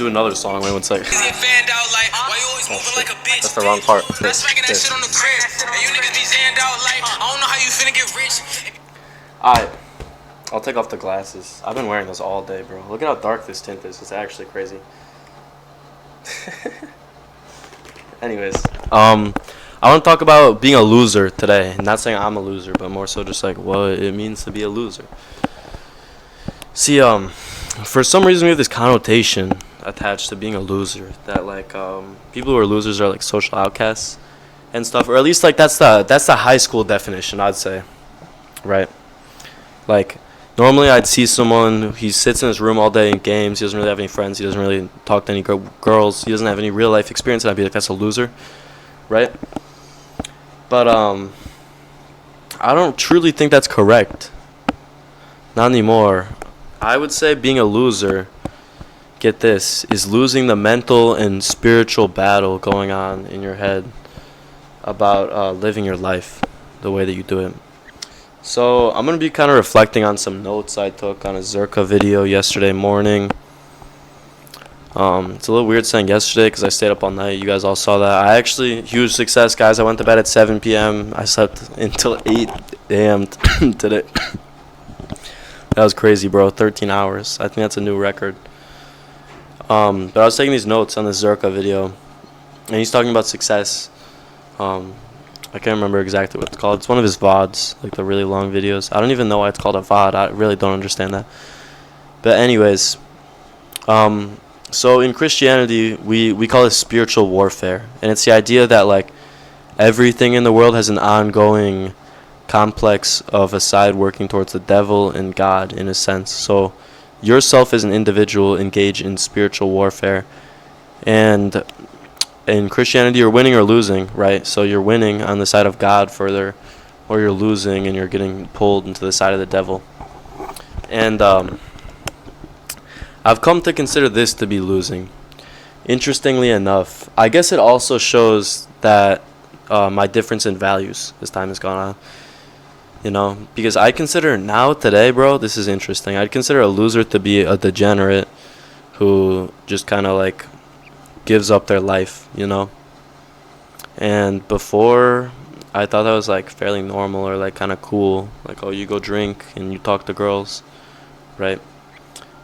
do another song. Wait one sec. That's the wrong part. Alright, I'll take off the glasses. I've been wearing this all day, bro. Look at how dark this tint is. It's actually crazy. Anyways, I want to talk about being a loser today. Not saying I'm a loser, but more so just like what it means to be a loser. See, for some reason we have this connotation attached to being a loser that like people who are losers are like social outcasts and stuff, or at least like that's the high school definition, I'd say, right? Like normally I'd see someone, he sits in his room all day in games, he doesn't really have any friends, he doesn't really talk to any girls, he doesn't have any real life experience, and I'd be like, that's a loser, right? But I don't truly think that's correct. Not anymore. I would say being a loser, get this, is losing the mental and spiritual battle going on in your head about living your life the way that you do it. So I'm going to be kind of reflecting on some notes I took on a Zerka video yesterday morning. It's a little weird saying yesterday because I stayed up all night. You guys all saw that. I actually, huge success, guys. I went to bed at 7 p.m. I slept until 8 a.m. today. That was crazy, bro. 13 hours. I think that's a new record. But I was taking these notes on the Zerka video, and he's talking about success. I can't remember exactly what it's called. It's one of his VODs, like the really long videos. I don't even know why it's called a VOD. I really don't understand that. But anyways, so in Christianity, we call it spiritual warfare. And it's the idea that like everything in the world has an ongoing complex of a side working towards the devil and God in a sense. So yourself as an individual engage in spiritual warfare. And in Christianity, you're winning or losing, right? So you're winning on the side of God further, or you're losing and you're getting pulled into the side of the devil. And I've come to consider this to be losing. Interestingly enough, I guess it also shows that my difference in values as time has gone on. You know, because I consider now, today, bro, this is interesting. I'd consider a loser to be a degenerate who just kind of like gives up their life, you know. And before, I thought that was like fairly normal or like kind of cool. Like, oh, you go drink and you talk to girls, right?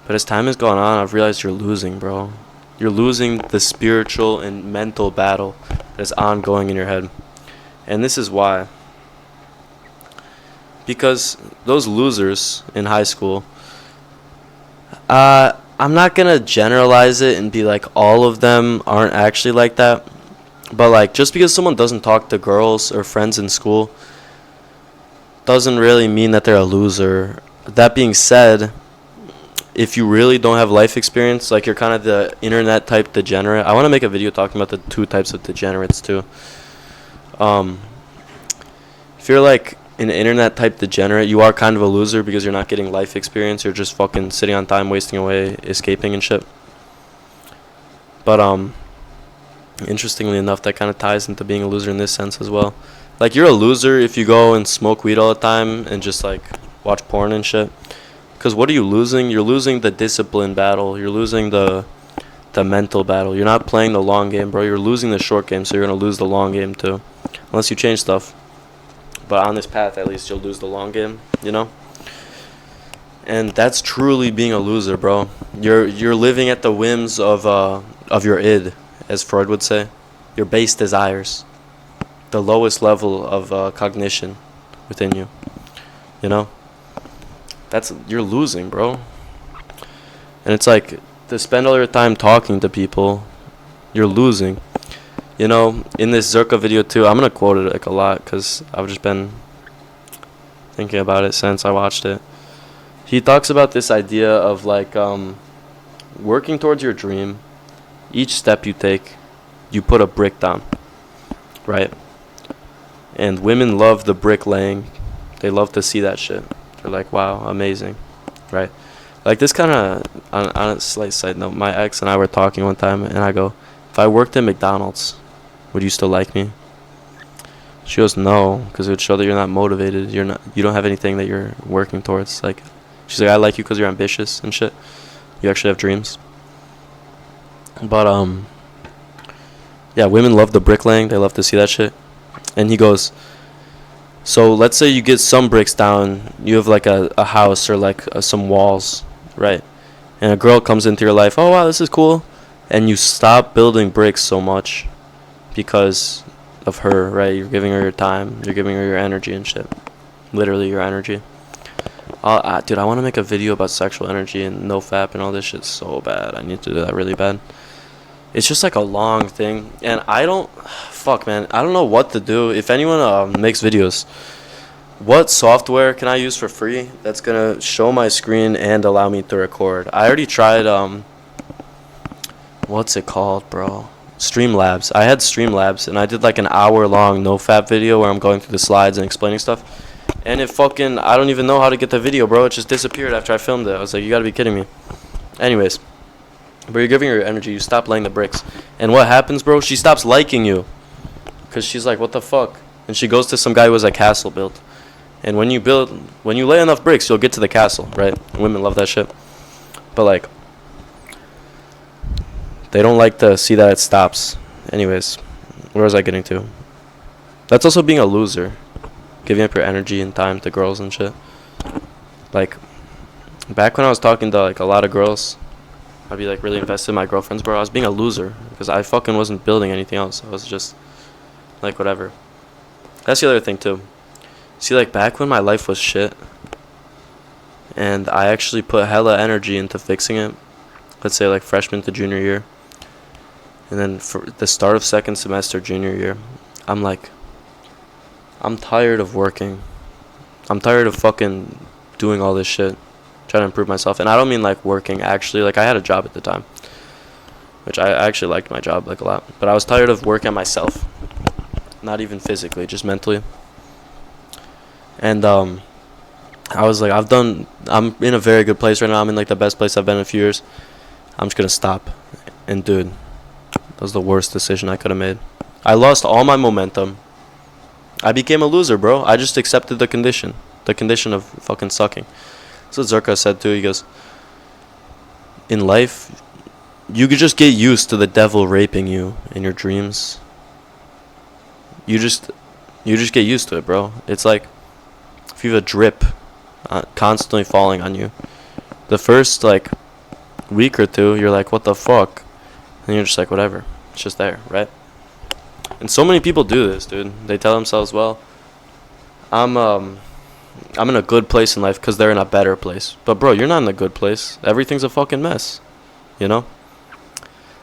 But as time has gone on, I've realized you're losing, bro. You're losing the spiritual and mental battle that's ongoing in your head. And this is why. Because those losers in high school, I'm not going to generalize it and be like all of them aren't actually like that. But like just because someone doesn't talk to girls or friends in school doesn't really mean that they're a loser. That being said, if you really don't have life experience, like you're kind of the internet type degenerate. I want to make a video talking about the two types of degenerates too. If you're like an internet type degenerate, you are kind of a loser because you're not getting life experience. You're just fucking sitting on time, wasting away, escaping and shit. But interestingly enough, that kind of ties into being a loser in this sense as well. Like you're a loser if you go and smoke weed all the time and just like watch porn and shit. Because what are you losing? You're losing the discipline battle. You're losing the mental battle. You're not playing the long game, bro. You're losing the short game, so you're going to lose the long game too. Unless you change stuff. But on this path, at least, you'll lose the long game, you know? And that's truly being a loser, bro. You're living at the whims of your id, as Freud would say. Your base desires. The lowest level of cognition within you. You know? You're losing, bro. And it's like, to spend all your time talking to people, you're losing. You know, in this Zerka video too, I'm going to quote it like a lot because I've just been thinking about it since I watched it. He talks about this idea of like working towards your dream. Each step you take, you put a brick down, right? And women love the brick laying. They love to see that shit. They're like, wow, amazing, right? Like this kind of, on a slight side note, my ex and I were talking one time and I go, if I worked at McDonald's, would you still like me? She goes, no, because it would show that you're not motivated. You don't have anything that you're working towards. Like, she's like, I like you because you're ambitious and shit. You actually have dreams. But yeah, women love the bricklaying. They love to see that shit. And he goes, so let's say you get some bricks down. You have like a house or like some walls, right? And a girl comes into your life. Oh wow, this is cool. And you stop building bricks so much because of her, right? You're giving her your time. You're giving her your energy and shit. Literally your energy. Dude, I want to make a video about sexual energy and nofap and all this shit so bad. I need to do that really bad. It's just like a long thing, and fuck, man, I don't know what to do. If anyone makes videos, what software can I use for free that's gonna show my screen and allow me to record? I already tried what's it called, bro? Streamlabs. I had Streamlabs, and I did like an hour-long nofap video where I'm going through the slides and explaining stuff. And I don't even know how to get the video, bro. It just disappeared after I filmed it. I was like, you gotta be kidding me. Anyways, but you're giving her energy. You stop laying the bricks. And what happens, bro? She stops liking you. Because she's like, what the fuck? And she goes to some guy who has a castle built. And when you lay enough bricks, you'll get to the castle, right? And women love that shit. But, like, they don't like to see that it stops. Anyways, where was I getting to? That's also being a loser. Giving up your energy and time to girls and shit. Like, back when I was talking to, like, a lot of girls, I'd be, like, really invested in my girlfriends, bro. I was being a loser because I fucking wasn't building anything else. I was just, like, whatever. That's the other thing, too. See, like, back when my life was shit and I actually put hella energy into fixing it, let's say, like, freshman to junior year, and then for the start of second semester junior year, I'm like, I'm tired of working. I'm tired of fucking doing all this shit, trying to improve myself. And I don't mean like working actually. Like I had a job at the time, which I actually liked my job like a lot. But I was tired of working on myself, not even physically, just mentally. And I was like, I'm in a very good place right now. I'm in like the best place I've been in a few years. I'm just gonna stop. And dude, that was the worst decision I could have made. I lost all my momentum. I became a loser, bro. I just accepted the condition of fucking sucking. That's what Zerka said too. He goes, in life, you could just get used to the devil raping you in your dreams. You just get used to it, bro. It's like if you have a drip constantly falling on you. The first like week or two, you're like, what the fuck? And you're just like, whatever. It's just there, right? And so many people do this, dude. They tell themselves, well, I'm in a good place in life because they're in a better place. But, bro, you're not in a good place. Everything's a fucking mess, you know?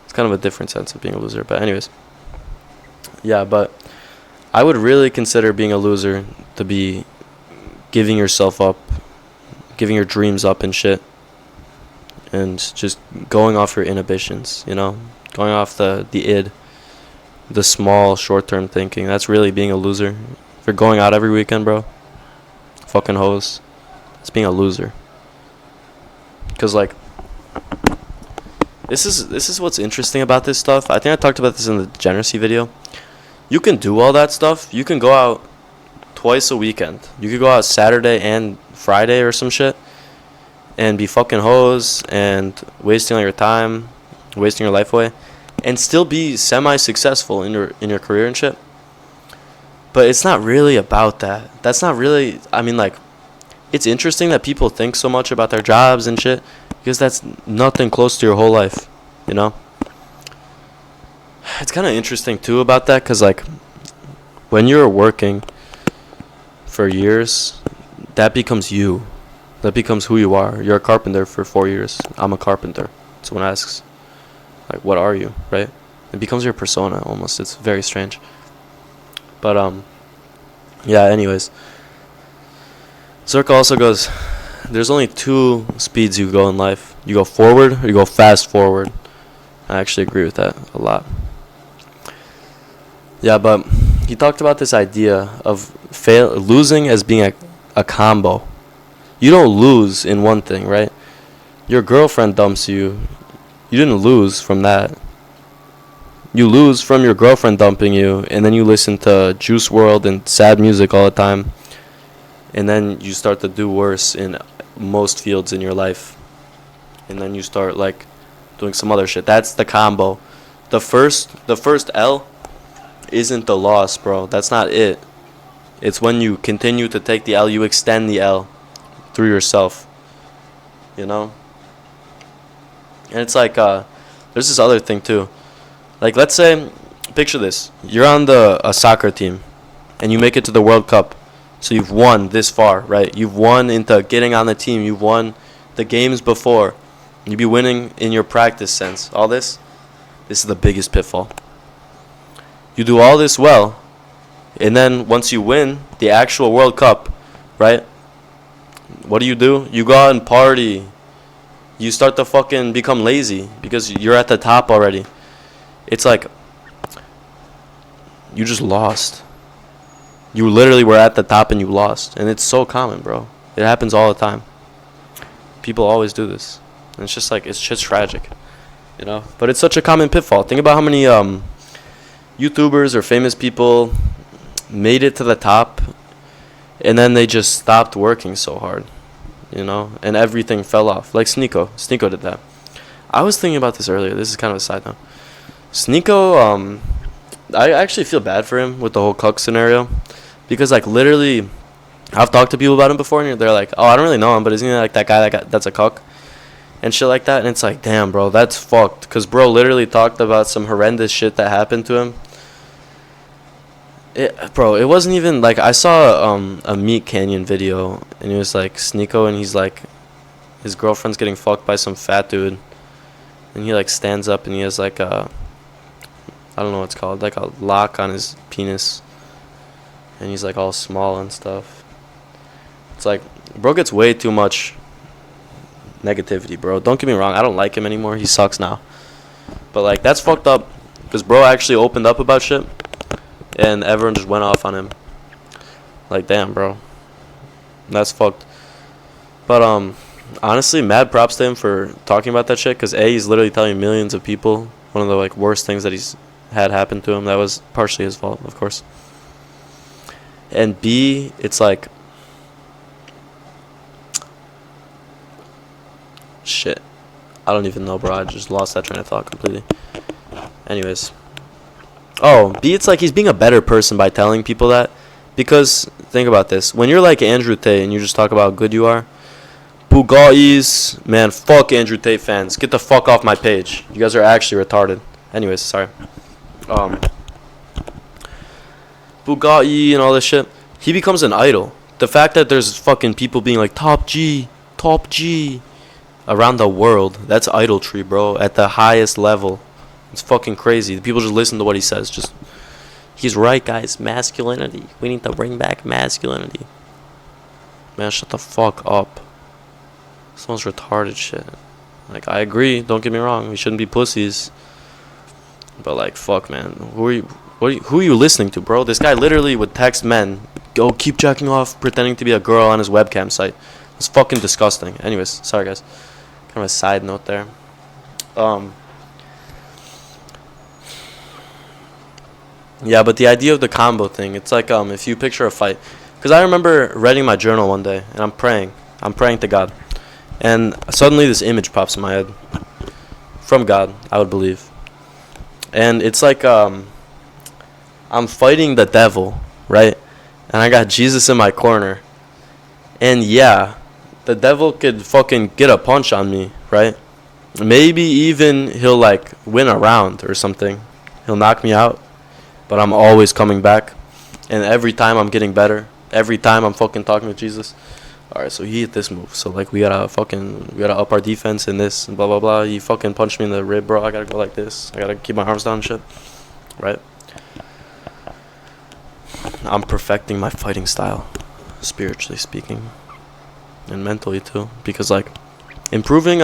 It's kind of a different sense of being a loser. But anyways, yeah, but I would really consider being a loser to be giving yourself up, giving your dreams up and shit, and just going off your inhibitions, you know? Going off the id. The small, short-term thinking. That's really being a loser. If you're going out every weekend, bro, fucking hoes, it's being a loser. Because, like, this is what's interesting about this stuff. I think I talked about this in the degeneracy video. You can do all that stuff. You can go out twice a weekend. You could go out Saturday and Friday or some shit and be fucking hoes and wasting all your time, wasting your life away, and still be semi-successful in your career and shit. But it's not really about that. That's not really, I mean, like, it's interesting that people think so much about their jobs and shit because that's nothing close to your whole life, you know? It's kind of interesting, too, about that because, like, when you're working for years, that becomes you. That becomes who you are. You're a carpenter for 4 years. I'm a carpenter. Someone asks, like, what are you, right? It becomes your persona almost. It's very strange. But yeah, anyways, Zerka also goes, there's only two speeds you go in life. You go forward or you go fast forward. I actually agree with that a lot. Yeah, but he talked about this idea of losing as being a combo. You don't lose in one thing, right? Your girlfriend dumps you. You didn't lose from that. You lose from your girlfriend dumping you, and then you listen to Juice WRLD and sad music all the time, and then you start to do worse in most fields in your life, and then you start like doing some other shit. That's the combo. The first L isn't the loss, bro. That's not it. It's when you continue to take the L, you extend the L through yourself. You know? And it's like, there's this other thing too. Like, let's say, picture this. You're on a soccer team, and you make it to the World Cup. So you've won this far, right? You've won into getting on the team. You've won the games before. You'd be winning in your practice sense. All this is the biggest pitfall. You do all this well, and then once you win the actual World Cup, right? What do? You go out and party. You start to fucking become lazy because you're at the top already. It's like you just lost. You literally were at the top and you lost. And it's so common, bro. It happens all the time. People always do this. And it's just like, it's just tragic. You know? But it's such a common pitfall. Think about how many YouTubers or famous people made it to the top and then they just stopped working so hard. You know? And everything fell off. Like Sneeko. Sneeko did that. I was thinking about this earlier. This is kind of a side note. Sneeko, I actually feel bad for him with the whole cuck scenario. Because, like, literally, I've talked to people about him before, and they're like, oh, I don't really know him, but isn't he like that guy that's a cuck? And shit like that. And it's like, damn, bro, that's fucked. Because bro literally talked about some horrendous shit that happened to him. Bro, it wasn't even, like, I saw a Meat Canyon video, and it was, like, Sneeko, and he's, like, his girlfriend's getting fucked by some fat dude. And he, like, stands up, and he has, like, I don't know what it's called, like a lock on his penis. And he's like all small and stuff. It's like, bro gets way too much negativity, bro. Don't get me wrong, I don't like him anymore. He sucks now. But like, that's fucked up. Because bro actually opened up about shit. And everyone just went off on him. Like, damn, bro. That's fucked. But honestly, mad props to him for talking about that shit. Because A, he's literally telling millions of people one of the like worst things that he's had happen to him. That was partially his fault, of course. And B, it's like, shit, I don't even know, bro. I just lost that train of thought completely. Anyways, B, it's like he's being a better person by telling people that. Because think about this, when you're like Andrew Tate and you just talk about how good you are, Bugattis, man, fuck Andrew Tate fans, get the fuck off my page. You guys are actually retarded. Anyways, sorry. Bugatti and all this shit, he becomes an idol. The fact that there's fucking people being like top G around the world, that's idolatry, bro, at the highest level. It's fucking crazy. People just listen to what he says. Just, he's right, guys. Masculinity. We need to bring back masculinity. Man, shut the fuck up. Someone's retarded shit. Like, I agree. Don't get me wrong. We shouldn't be pussies. But like, fuck, man. Who are you listening to, bro? This guy literally would text men, go keep jacking off, pretending to be a girl on his webcam site. It's fucking disgusting. Anyways, sorry guys. Kind of a side note there. Yeah, but the idea of the combo thing, it's like if you picture a fight. Because I remember writing my journal one day, and I'm praying to God. And suddenly this image pops in my head. From God, I would believe. And it's like I'm fighting the devil, right? And I got Jesus in my corner. And yeah, the devil could fucking get a punch on me, right? Maybe even he'll like win a round or something. He'll knock me out. But I'm always coming back. And every time I'm getting better. Every time I'm fucking talking to Jesus. Alright, so he hit this move. So like we gotta up our defense in this and blah blah blah. He fucking punched me in the rib, bro. I gotta go like this. I gotta keep my arms down and shit. Right? I'm perfecting my fighting style, spiritually speaking. And mentally too. Because like improving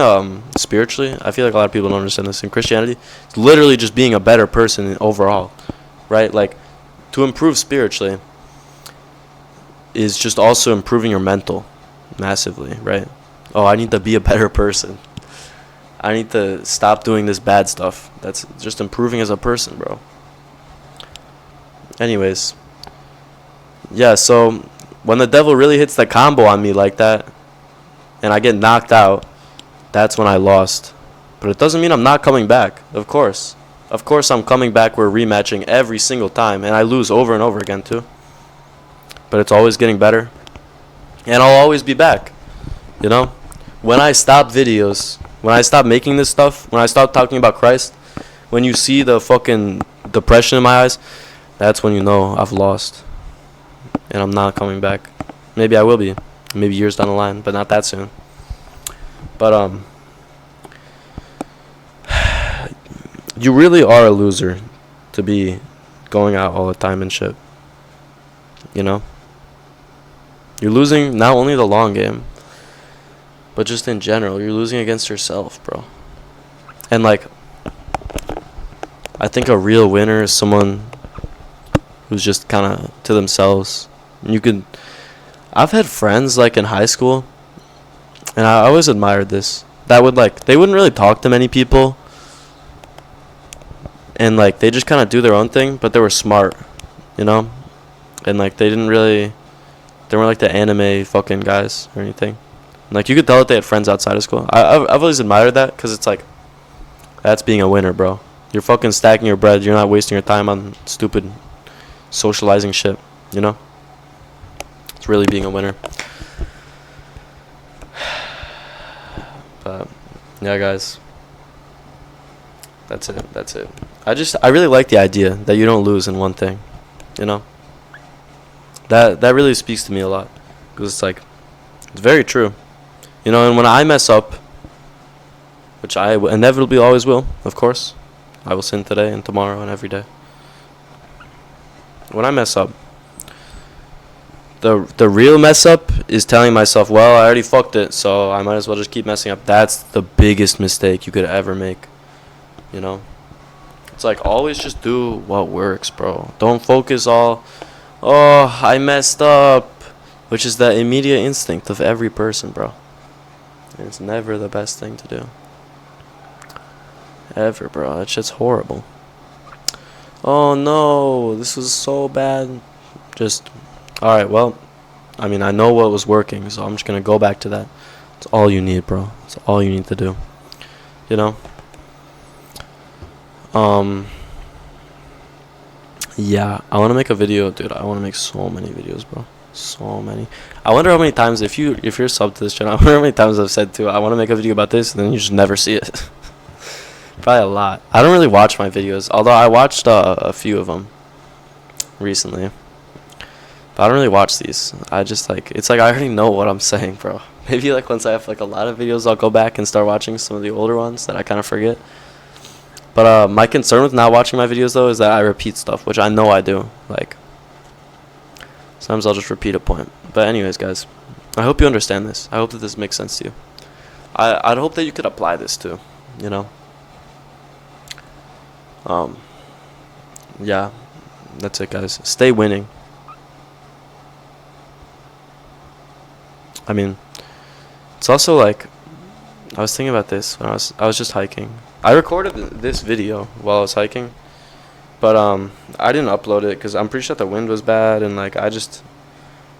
spiritually, I feel like a lot of people don't understand this. In Christianity, it's literally just being a better person overall. Right? Like to improve spiritually is just also improving your mental massively, right? Oh, I need to be a better person. I need to stop doing this bad stuff. That's just improving as a person, bro. Anyways. Yeah, so when the devil really hits the combo on me like that and I get knocked out, that's when I lost. But it doesn't mean I'm not coming back. Of course. Of course I'm coming back. We're rematching every single time. And I lose over and over again too. But it's always getting better. And I'll always be back. You know? When I stop videos, when I stop making this stuff, when I stop talking about Christ, when you see the fucking depression in my eyes, that's when you know I've lost. And I'm not coming back. Maybe I will be. Maybe years down the line, but not that soon. But, you really are a loser to be going out all the time and shit. You know? You're losing not only the long game, but just in general. You're losing against yourself, bro. And, like, I think a real winner is someone who's just kind of to themselves. I've had friends, like, in high school, and I always admired this, that would, like, they wouldn't really talk to many people, and, like, they just kind of do their own thing, but they were smart, you know? And, like, they weren't like the anime fucking guys or anything. And, like, you could tell that they had friends outside of school. I've always admired that, because it's like, that's being a winner, bro. You're fucking stacking your bread. You're not wasting your time on stupid socializing shit, you know? It's really being a winner. But, yeah, guys. That's it. I really like the idea that you don't lose in one thing, you know? That really speaks to me a lot. Because it's like, it's very true. You know, and when I mess up, which I inevitably always will, of course. I will sin today and tomorrow and every day. When I mess up, the real mess up is telling myself, well, I already fucked it, so I might as well just keep messing up. That's the biggest mistake you could ever make. You know? It's like, always just do what works, bro. Don't focus all, oh, I messed up, which is the immediate instinct of every person, bro. And it's never the best thing to do. Ever, bro. That shit's horrible. Oh, no, this was so bad. Just, alright, well, I mean, I know what was working, so I'm just gonna go back to that. It's all you need, bro. It's all you need to do. You know? Yeah, I want to make a video, dude. I want to make so many videos, bro. So many. I wonder how many times, if you're subbed to this channel, I wonder how many times I've said to, I want to make a video about this, and then you just never see it. Probably a lot. I don't really watch my videos, although I watched a few of them recently. But I don't really watch these. I just, like, it's like I already know what I'm saying, bro. Maybe, like, once I have, like, a lot of videos, I'll go back and start watching some of the older ones that I kind of forget. But my concern with not watching my videos, though, is that I repeat stuff, which I know I do. Like, sometimes I'll just repeat a point. But anyways, guys, I hope you understand this. I hope that this makes sense to you. I'd hope that you could apply this too, you know? Yeah, that's it, guys. Stay winning. I mean, it's also like, I was thinking about this when I was just hiking. I recorded this video while I was hiking, but I didn't upload it because I'm pretty sure the wind was bad, and like I didn't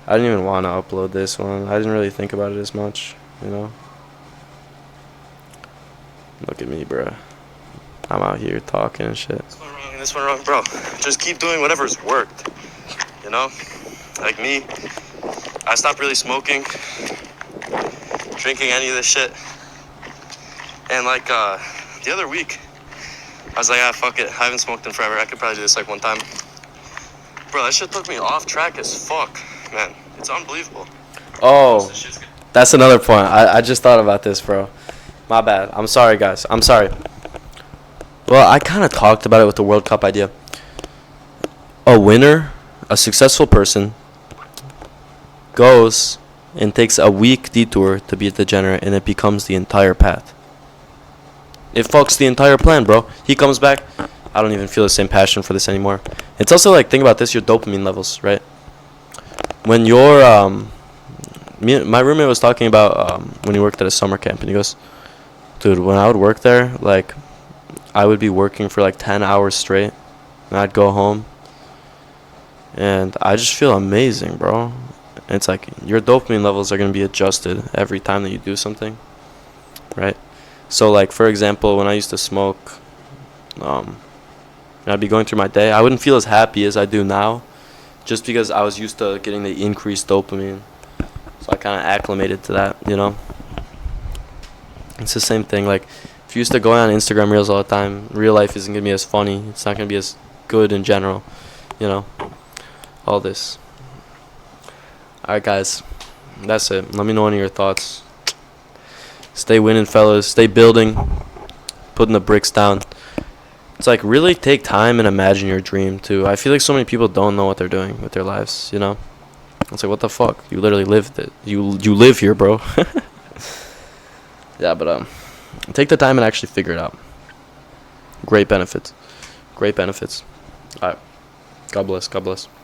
even want to upload this one. I didn't really think about it as much, you know. Look at me, bruh. I'm out here talking and shit. This one wrong and this one wrong, bro. Just keep doing whatever's worked, you know. Like me, I stopped really smoking, drinking any of this shit, and like the other week, I was like, ah, fuck it. I haven't smoked in forever. I could probably do this like one time. Bro, that shit took me off track as fuck, man. It's unbelievable. Oh, that's another point. I just thought about this, bro. My bad. I'm sorry, guys. I'm sorry. Well, I kind of talked about it with the World Cup idea. A winner, a successful person, goes and takes a weak detour to be a degenerate, and it becomes the entire path. It fucks the entire plan, bro. He comes back. I don't even feel the same passion for this anymore. It's also like, think about this, your dopamine levels, right? When you're, my roommate was talking about when he worked at a summer camp, and he goes, dude, when I would work there, like, I would be working for like 10 hours straight, and I'd go home, and I just feel amazing, bro. And it's like, your dopamine levels are going to be adjusted every time that you do something, right? So like for example, when I used to smoke, and I'd be going through my day, I wouldn't feel as happy as I do now, just because I was used to getting the increased dopamine. So I kind of acclimated to that, you know. It's the same thing. Like if you used to go on Instagram reels all the time, real life isn't gonna be as funny. It's not gonna be as good in general, you know. All this. All right, guys, that's it. Let me know any of your thoughts. Stay winning, fellas. Stay building. Putting the bricks down. It's like really take time and imagine your dream too. I feel like so many people don't know what they're doing with their lives, you know. It's like what the fuck? You literally lived it. You live here, bro. Yeah, but take the time and actually figure it out. Great benefits. Great benefits. All right. God bless. God bless.